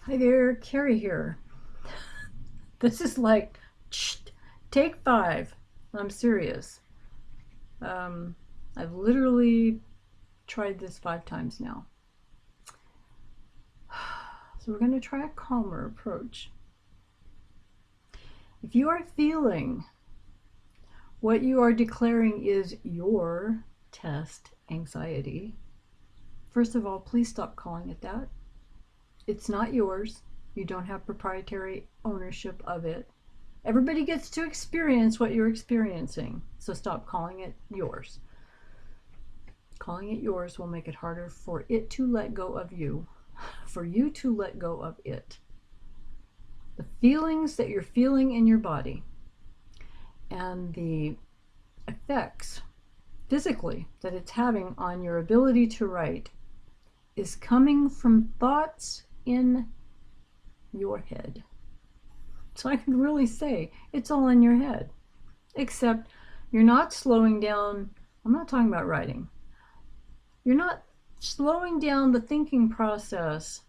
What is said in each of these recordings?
Hi there, Carrie here. This is like take 5. I'm serious. Um, I've literally tried this 5 times now. So we're going to try a calmer approach. If you are feeling what you are declaring is your test anxiety, first of all, please stop calling it that. It's not yours. You don't have proprietary ownership of it. Everybody gets to experience what you're experiencing, so stop calling it yours. Calling it yours will make it harder for it to let go of you, for you to let go of it. The feelings that you're feeling in your body and the effects physically that it's having on your ability to write is coming from thoughts in your head. So I can really say it's all in your head, except you're not slowing down. I'm not talking about writing. You're not slowing down the thinking process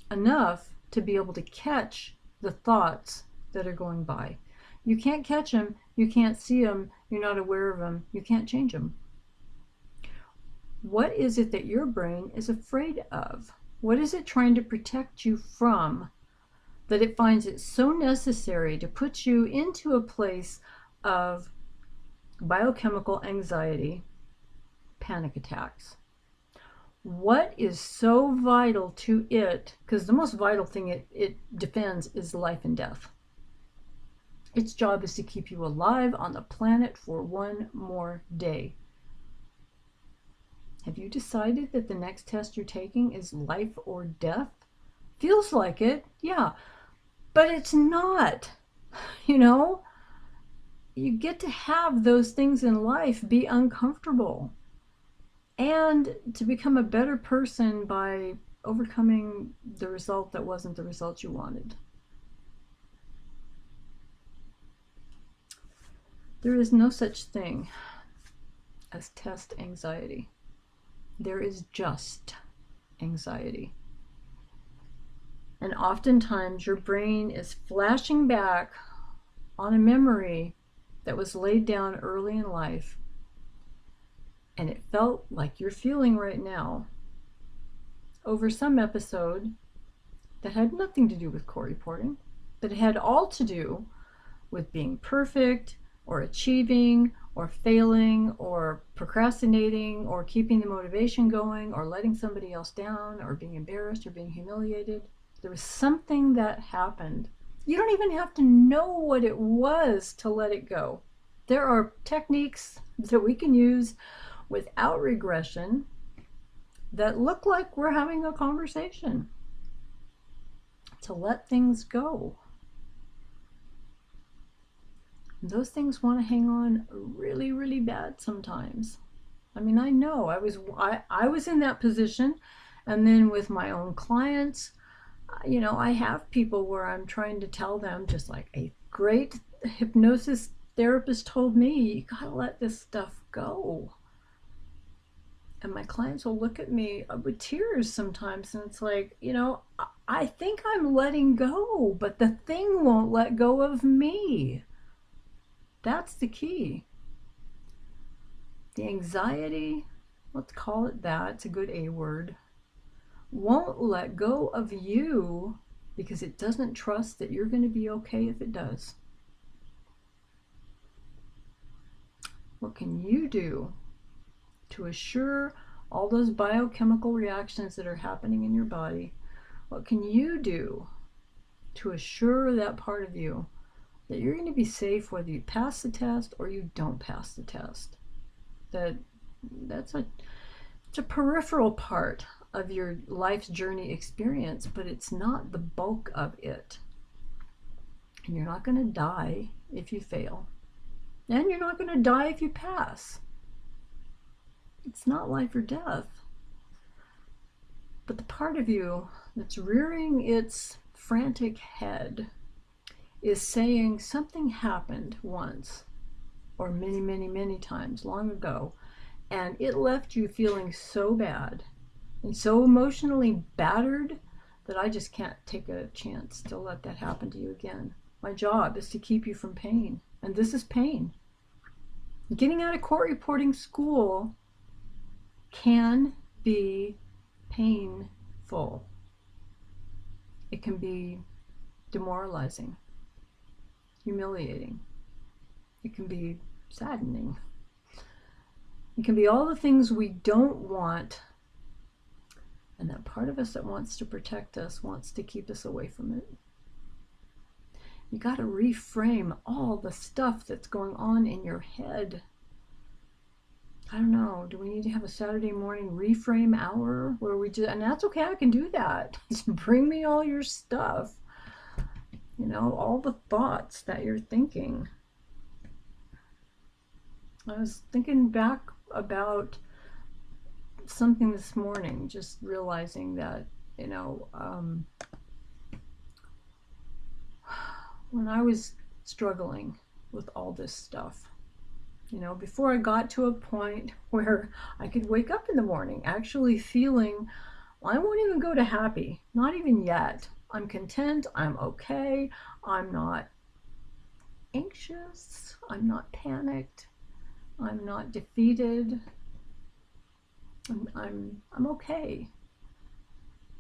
enough to be able to catch the thoughts that are going by. You can't catch them, you can't see them, you're not aware of them, you can't change them. What is it that your brain is afraid of? What is it trying to protect you from that it finds it so necessary to put you into a place of biochemical anxiety, panic attacks? What is so vital to it? Because the most vital thing it defends is life and death. Its job is to keep you alive on the planet for one more day. Have you decided that the next test you're taking is life or death? Feels like it, yeah, but it's not. You know, you get to have those things in life be uncomfortable and to become a better person by overcoming the result that wasn't the result you wanted. There is no such thing as test anxiety. There is just anxiety. And oftentimes your brain is flashing back on a memory that was laid down early in life, and it felt like you're feeling right now over some episode that had nothing to do with core reporting, but it had all to do with being perfect or achieving or failing or procrastinating or keeping the motivation going or letting somebody else down or being embarrassed or being humiliated. There was something that happened. You don't even have to know what it was to let it go. There are techniques that we can use without regression that look like we're having a conversation to let things go. Those things want to hang on really, really bad sometimes. I mean, I know I was in that position, and then with my own clients, you know, I have people where I'm trying to tell them, just like a great hypnosis therapist told me, you gotta let this stuff go. And my clients will look at me with tears sometimes, and it's like, you know, I think I'm letting go, but the thing won't let go of me. That's the key. The anxiety, let's call it that, it's a good A word, won't let go of you because it doesn't trust that you're going to be okay if it does. What can you do to assure all those biochemical reactions that are happening in your body? What can you do to assure that part of you that you're going to be safe whether you pass the test or you don't pass the test? It's a peripheral part of your life's journey experience, but it's not the bulk of it. And you're not going to die if you fail. And you're not going to die if you pass. It's not life or death. But the part of you that's rearing its frantic head is saying something happened once, or many, many, many times long ago, and it left you feeling so bad and so emotionally battered that I just can't take a chance to let that happen to you again. My job is to keep you from pain, and this is pain. Getting out of court reporting school can be painful. It can be demoralizing, humiliating. It can be saddening. It can be all the things we don't want, and that part of us that wants to protect us wants to keep us away from it. You got to reframe all the stuff that's going on in your head. I don't know, do we need to have a Saturday morning reframe hour where we just, and that's okay, I can do that. Just bring me all your stuff, you know, all the thoughts that you're thinking. I was thinking back about something this morning, just realizing that, you know, when I was struggling with all this stuff, you know, before I got to a point where I could wake up in the morning actually feeling, well, I won't even go to happy, not even yet. I'm content, I'm okay, I'm not anxious, I'm not panicked, I'm not defeated, I'm okay.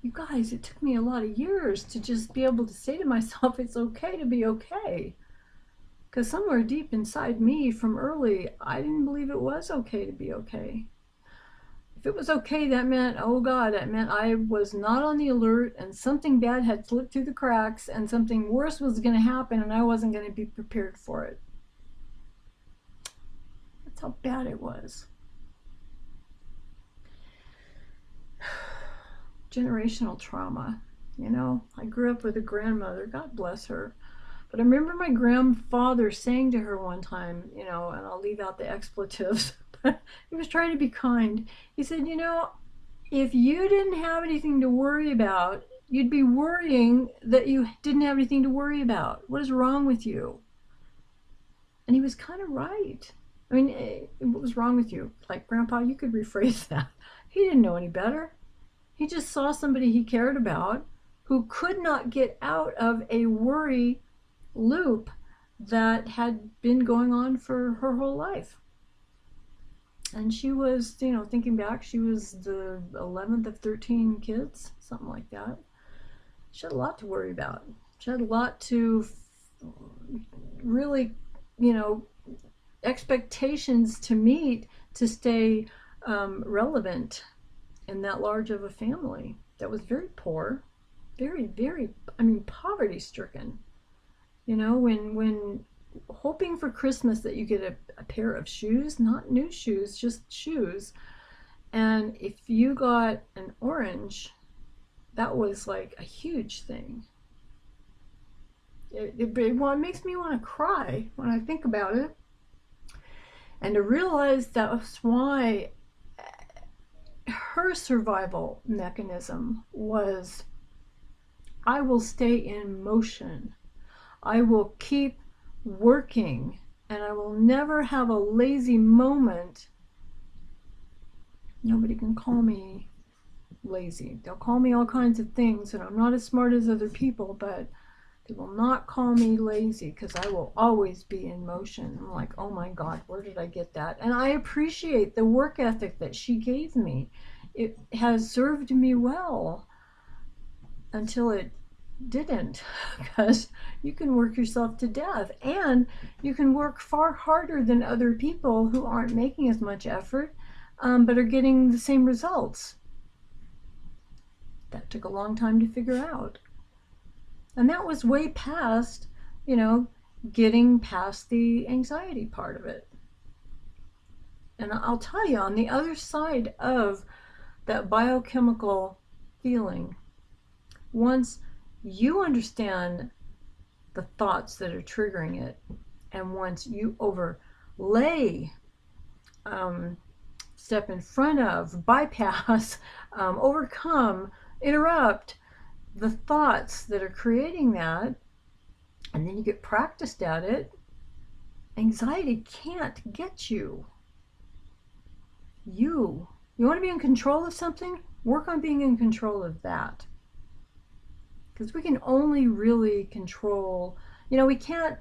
You guys, it took me a lot of years to just be able to say to myself, it's okay to be okay. Because somewhere deep inside me from early, I didn't believe it was okay to be okay. If it was okay, that meant, oh God, that meant I was not on the alert and something bad had slipped through the cracks and something worse was going to happen and I wasn't going to be prepared for it. That's how bad it was. Generational trauma. You know, I grew up with a grandmother, God bless her. But I remember my grandfather saying to her one time, you know, and I'll leave out the expletives, but he was trying to be kind. He said, you know, if you didn't have anything to worry about, you'd be worrying that you didn't have anything to worry about. What is wrong with you? And he was kind of right. I mean, what was wrong with you? Like, Grandpa, you could rephrase that. He didn't know any better. He just saw somebody he cared about who could not get out of a worry loop that had been going on for her whole life. And she was, you know, thinking back, she was the 11th of 13 kids, something like that. She had a lot to worry about. She had a lot to really, you know, expectations to meet to stay relevant in that large of a family that was very poor, very, very, I mean, poverty stricken. You know, when hoping for Christmas that you get a pair of shoes, not new shoes, just shoes. And if you got an orange, that was like a huge thing. It makes me want to cry when I think about it. And to realize that's why her survival mechanism was, I will stay in motion. I will keep working and I will never have a lazy moment. Nobody can call me lazy. They'll call me all kinds of things and I'm not as smart as other people, but they will not call me lazy because I will always be in motion. I'm like, oh my God, where did I get that? And I appreciate the work ethic that she gave me. It has served me well until it didn't, because you can work yourself to death and you can work far harder than other people who aren't making as much effort but are getting the same results. That took a long time to figure out, and that was way past, you know, getting past the anxiety part of it. And I'll tell you, on the other side of that biochemical feeling, once you understand the thoughts that are triggering it, and once you overlay, step in front of, bypass, overcome, interrupt the thoughts that are creating that, and then you get practiced at it, anxiety can't get you. You want to be in control of something? Work on being in control of that. Because we can only really control, we can't,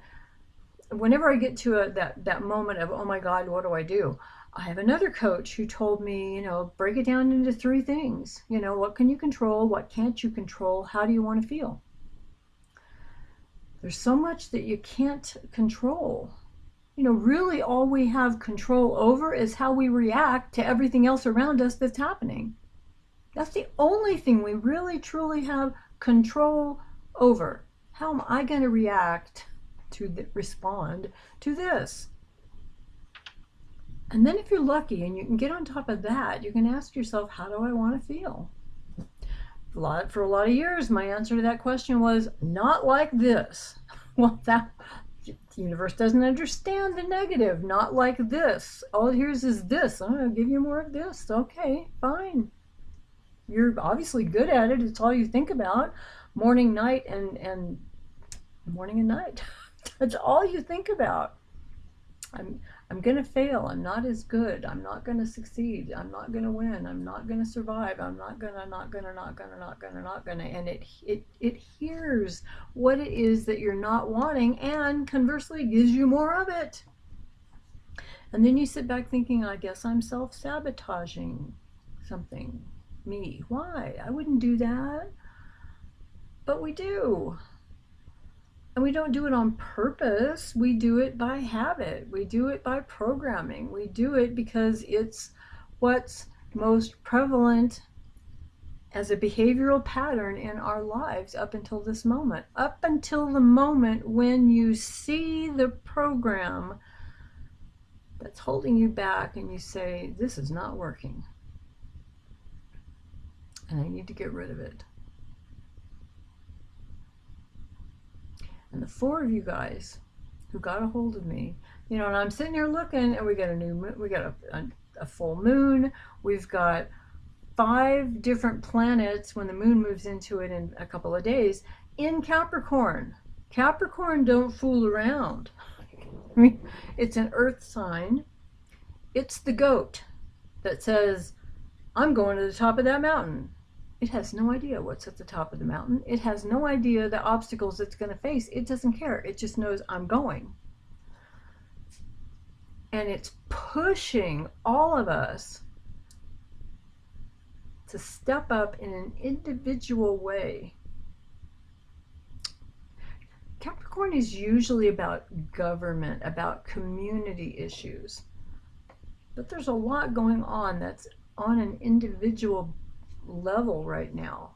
whenever I get to that moment of, oh my God, what do I do? I have another coach who told me, break it down into 3 things. What can you control? What can't you control? How do you want to feel? There's so much that you can't control. Really all we have control over is how we react to everything else around us that's happening. That's the only thing we really truly have control over. How am I going to react respond to this? And then if you're lucky and you can get on top of that, you can ask yourself, how do I want to feel? For a lot of years, my answer to that question was, not like this. Well, the universe doesn't understand the negative. Not like this. All it hears is this. I'm going to give you more of this. Okay, fine. You're obviously good at it. It's all you think about. Morning, night, and morning and night. That's all you think about. I'm going to fail. I'm not as good. I'm not going to succeed. I'm not going to win. I'm not going to survive. I'm not going to. And it hears what it is that you're not wanting, and conversely gives you more of it. And then you sit back thinking, I guess I'm self-sabotaging something. Me. Why? I wouldn't do that. But we do. And we don't do it on purpose. We do it by habit. We do it by programming. We do it because it's what's most prevalent as a behavioral pattern in our lives up until this moment. Up until the moment when you see the program that's holding you back and you say, this is not working. And I need to get rid of it. And the 4 of you guys who got a hold of me, and I'm sitting here looking, and we got a full moon. We've got 5 different planets when the moon moves into it in a couple of days in Capricorn. Capricorn don't fool around. I mean, it's an earth sign. It's the goat that says, I'm going to the top of that mountain. It has no idea what's at the top of the mountain. It has no idea the obstacles it's going to face. It doesn't care. It just knows I'm going. And it's pushing all of us to step up in an individual way. Capricorn is usually about government, about community issues. But there's a lot going on that's on an individual level right now.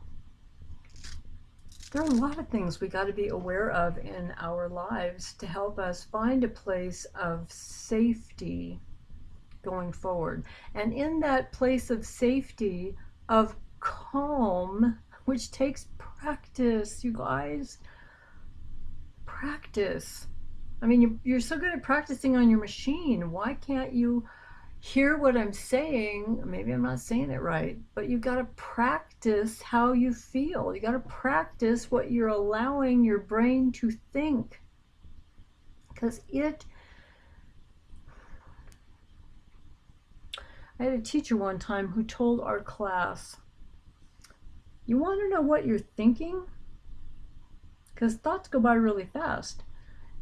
There are a lot of things we got to be aware of in our lives to help us find a place of safety going forward. And in that place of safety, of calm, which takes practice, you guys, practice. I mean, you're so good at practicing on your machine. Why can't you hear what I'm saying? Maybe I'm not saying it right, but you got to practice how you feel. You got to practice what you're allowing your brain to think, because I had a teacher one time who told our class, you want to know what you're thinking? Because thoughts go by really fast.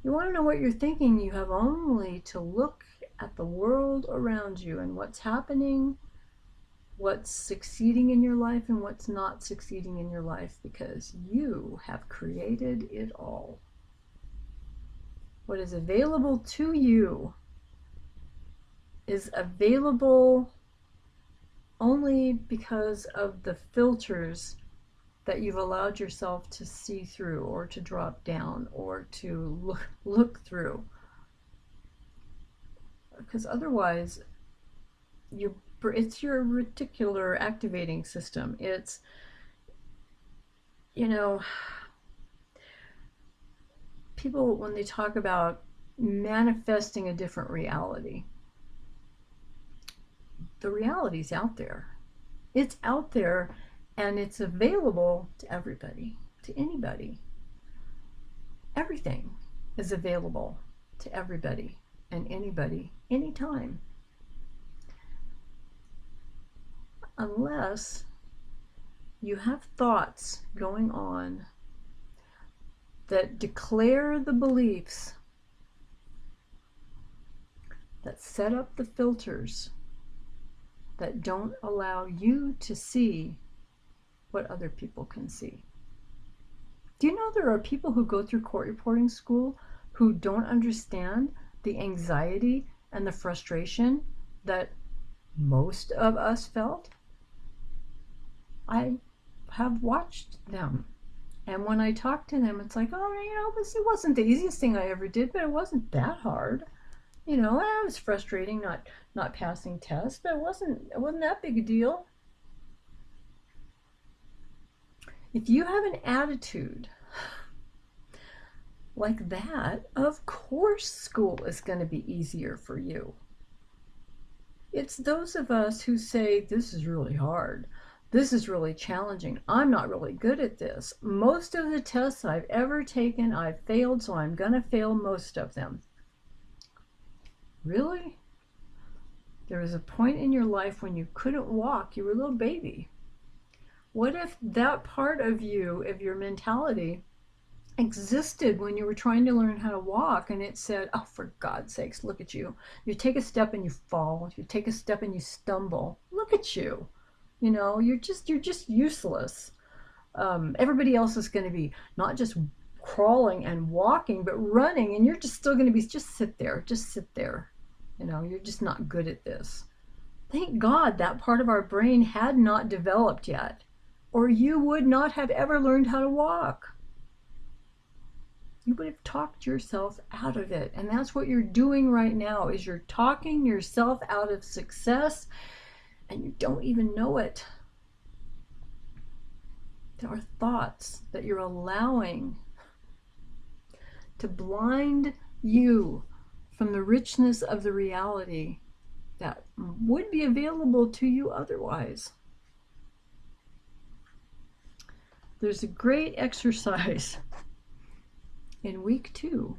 You want to know what you're thinking, you have only to look at the world around you and what's happening, what's succeeding in your life and what's not succeeding in your life, because you have created it all. What is available to you is available only because of the filters that you've allowed yourself to see through, or to drop down, or to look through. Because otherwise, it's your reticular activating system. It's, people, when they talk about manifesting a different reality, the reality's out there. It's out there, and it's available to everybody, to anybody. Everything is available to everybody and anybody, anytime. Unless you have thoughts going on that declare the beliefs, that set up the filters, that don't allow you to see what other people can see. Do you know there are people who go through court reporting school who don't understand the anxiety and the frustration that most of us felt? I have watched them. And when I talk to them, it's like, oh, it wasn't the easiest thing I ever did, but it wasn't that hard. It was frustrating not passing tests, but it wasn't that big a deal. If you have an attitude like that, of course school is going to be easier for you. It's those of us who say, this is really hard. This is really challenging. I'm not really good at this. Most of the tests I've ever taken, I've failed, so I'm going to fail most of them. Really? There was a point in your life when you couldn't walk. You were a little baby. What if that part of you, of your mentality, existed when you were trying to learn how to walk, and it said, oh, for God's sakes, look at you. You take a step and you fall. You take a step and you stumble. Look at you. You're just useless. Everybody else is going to be not just crawling and walking, but running, and you're just still going to be, just sit there. You're just not good at this. Thank God that part of our brain had not developed yet, or you would not have ever learned how to walk. You would have talked yourself out of it. And that's what you're doing right now, is you're talking yourself out of success, and you don't even know it. There are thoughts that you're allowing to blind you from the richness of the reality that would be available to you otherwise. There's a great exercise in week 2.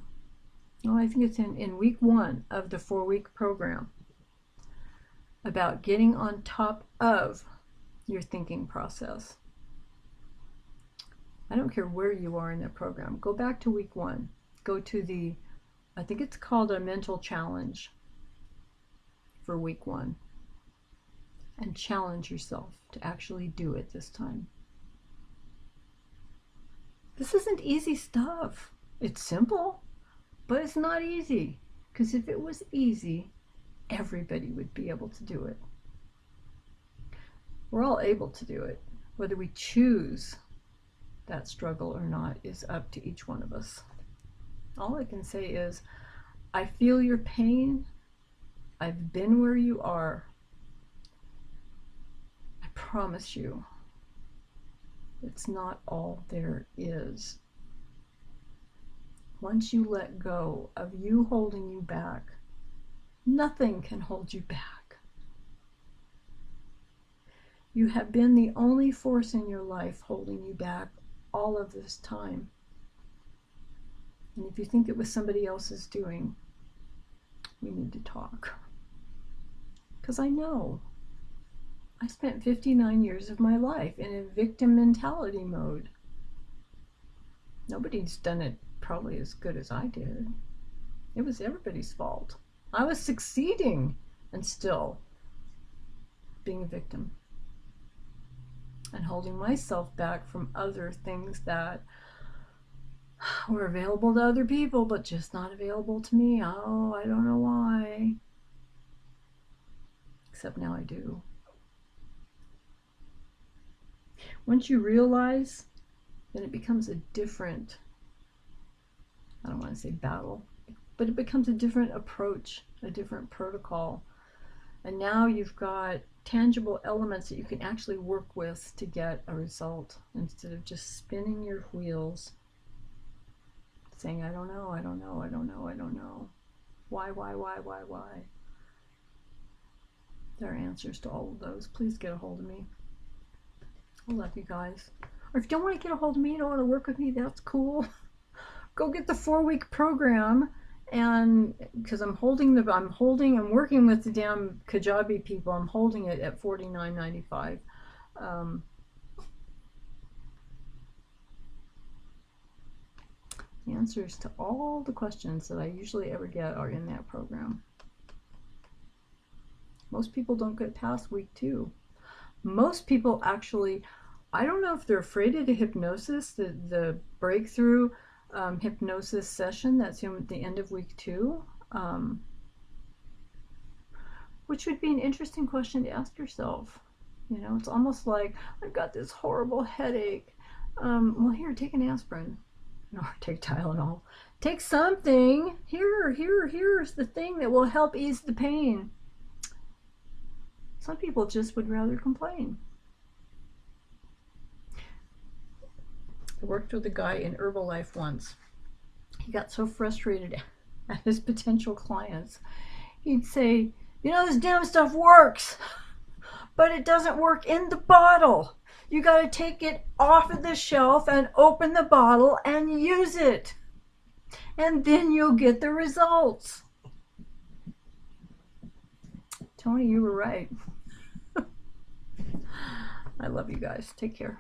I think it's in week 1 of the 4-week program, about getting on top of your thinking process. I don't care where you are in the program. Go back to week 1. Go to I think it's called a mental challenge for week 1. And challenge yourself to actually do it this time. This isn't easy stuff. It's simple, but it's not easy. Because if it was easy, everybody would be able to do it. We're all able to do it. Whether we choose that struggle or not is up to each one of us. All I can say is, I feel your pain. I've been where you are. I promise you, it's not all there is. Once you let go of you holding you back, nothing can hold you back. You have been the only force in your life holding you back all of this time. And if you think it was somebody else's doing, we need to talk. Because I know. I spent 59 years of my life in a victim mentality mode. Nobody's done it probably as good as I did. It was everybody's fault. I was succeeding and still being a victim and holding myself back from other things that were available to other people but just not available to me. Oh, I don't know why. Except now I do. Once you realize, then it becomes a different, I don't want to say battle, but it becomes a different approach, a different protocol. And now you've got tangible elements that you can actually work with to get a result, instead of just spinning your wheels saying, I don't know, I don't know, I don't know, I don't know. Why? There are answers to all of those. Please get a hold of me. I love you guys. Or if you don't want to get a hold of me, you don't want to work with me, that's cool. Go get the 4-week program, and because I'm working with the damn Kajabi people. I'm holding it at $49.95. The answers to all the questions that I usually ever get are in that program. Most people don't get past week 2. Most people actually, I don't know if they're afraid of the hypnosis, the breakthrough hypnosis session that's at the end of week 2, which would be an interesting question to ask yourself. You know, it's almost like, I've got this horrible headache. Well, here, take an aspirin. Or take Tylenol. Take something. Here's the thing that will help ease the pain. Some people just would rather complain. I worked with a guy in Herbalife once. He got so frustrated at his potential clients. He'd say, you know, this damn stuff works, but it doesn't work in the bottle. You got to take it off of the shelf and open the bottle and use it. And then you'll get the results. Tony, you were right. I love you guys. Take care.